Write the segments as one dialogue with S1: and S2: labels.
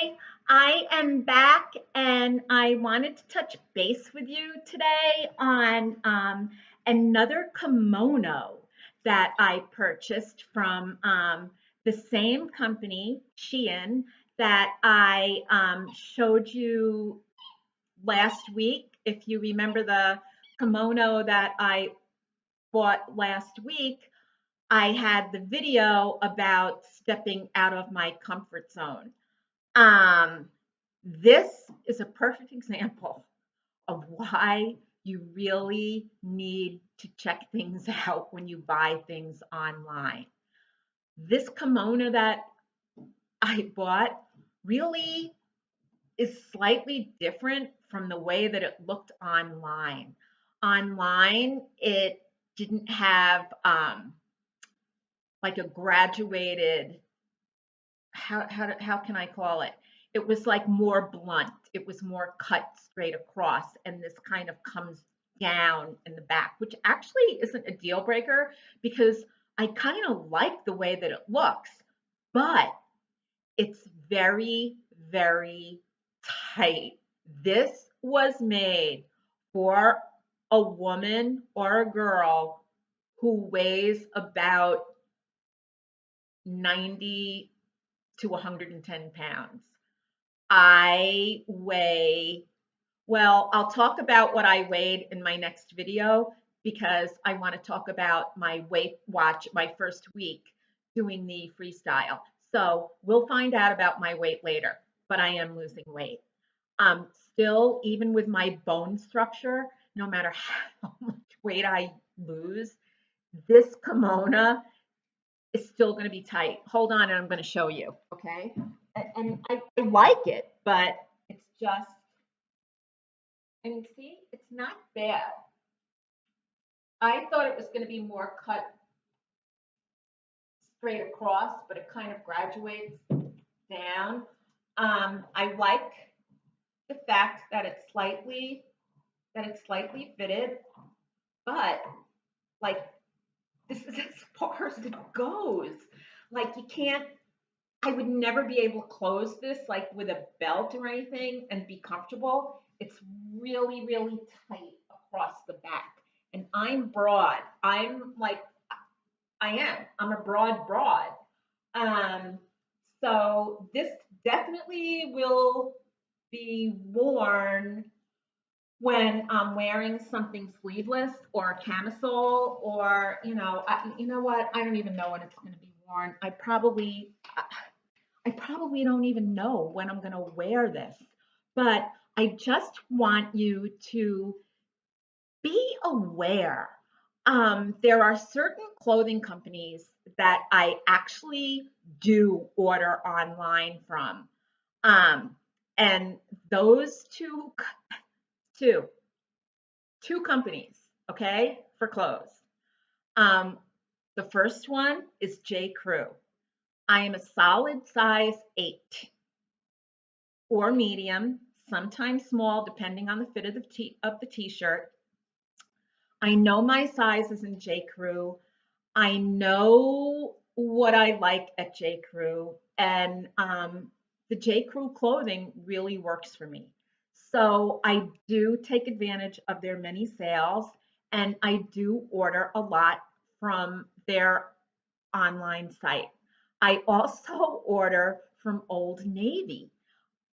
S1: Hi, I am back and I wanted to touch base with you today on another kimono that I purchased from the same company, Shein, that I showed you last week. If you remember the kimono that I bought last week, I had the video about stepping out of my comfort zone. Um, this is a perfect example of why you really need to check things out when you buy things online. This kimono that I bought really is slightly different from the way that it looked online. Online, it didn't have like a graduated how can I call it? It was like more blunt. It was more cut straight across, and this kind of comes down in the back, which actually isn't a deal breaker because I kind of like the way that it looks, but it's very, very tight. This was made for a woman or a girl who weighs about 90 to 110 pounds. I weigh, well, I'll talk about what I weighed in my next video because I want to talk about my Weight Watch, my first week doing the freestyle. So we'll find out about my weight later, but I am losing weight. Still, even with my bone structure, no matter how much weight I lose, this kimono is still going to be tight. Hold on, and I'm going to show you. Okay. And I like it, but it's just, I mean, see, it's not bad. I thought it was going to be more cut straight across, but it kind of graduates down. I like the fact that it's slightly fitted, but like this is as far as it goes. Like you can't I would never be able to close this like with a belt or anything and be comfortable. It's really, really tight across the back. And I'm broad. I am. I'm a broad. Um, so this definitely will be worn when I'm wearing something sleeveless or a camisole or, you know what? I don't even know when it's going to be worn. I probably don't even know when I'm going to wear this, but I just want you to be aware. There are certain clothing companies that I actually do order online from. Um, and those two, two companies, okay, for clothes. Um, the first one is J. Crew. I am a solid size 8 or medium, sometimes small, depending on the fit of the t-shirt. I know my sizes in J. Crew. I know what I like at J. Crew, and the J. Crew clothing really works for me. So I do take advantage of their many sales, and I do order a lot from their online site. I also order from Old Navy.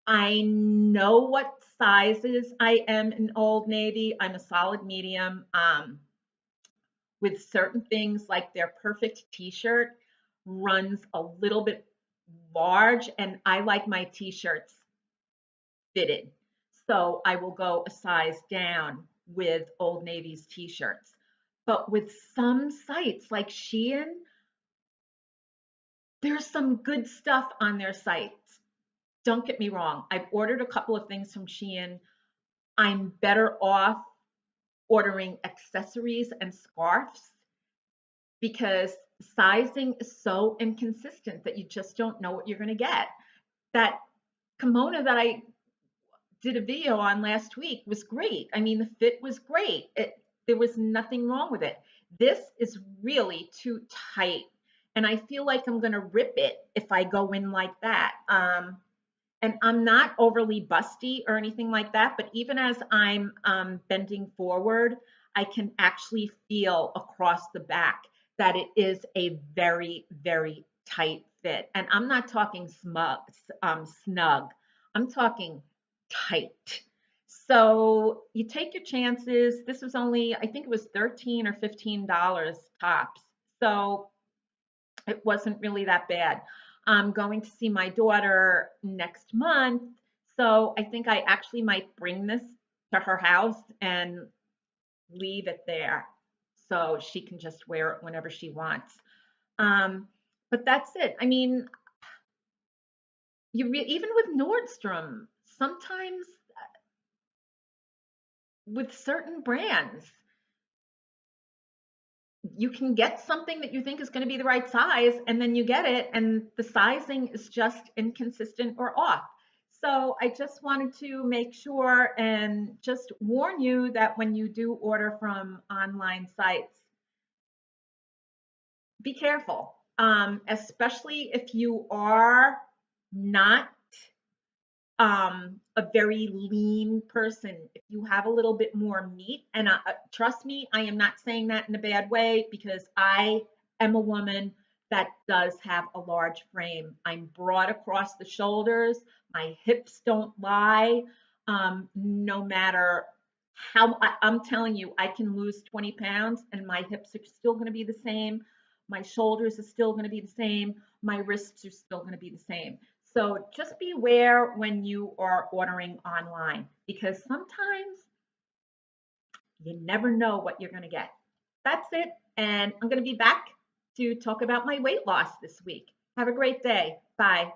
S1: I know what sizes I am in Old Navy. I'm a solid medium. With certain things like their perfect t-shirt runs a little bit large, and I like my t-shirts fitted. So I will go a size down with Old Navy's t-shirts. But with some sites like Shein, there's some good stuff on their sites. Don't get me wrong. I've ordered a couple of things from Shein. I'm better off ordering accessories and scarves because sizing is so inconsistent that you just don't know what you're going to get. That kimono that I did a video on last week was great. I mean, the fit was great. There was nothing wrong with it. This is really too tight, and I feel like I'm going to rip it if I go in like that. and I'm not overly busty or anything like that, but even as I'm bending forward, I can actually feel across the back that it is a very, very tight fit. And I'm not talking snug. I'm talking tight. So you take your chances. This was only, I think it was 13 or $15 tops. So it wasn't really that bad. I'm going to see my daughter next month, so I think I actually might bring this to her house and leave it there so she can just wear it whenever she wants. Um, but that's it. I mean, even with Nordstrom, sometimes with certain brands, you can get something that you think is going to be the right size, and then you get it and the sizing is just inconsistent or off. So I just wanted to make sure and just warn you that when you do order from online sites, be careful, especially if you are not a very lean person. If you have a little bit more meat, and trust me, I am not saying that in a bad way because I am a woman that does have a large frame. I'm broad across the shoulders. My hips don't lie. No matter how, I'm telling you, I can lose 20 pounds and my hips are still going to be the same. My shoulders are still going to be the same. My wrists are still going to be the same. So just beware when you are ordering online because sometimes you never know what you're going to get. That's it. And I'm going to be back to talk about my weight loss this week. Have a great day. Bye.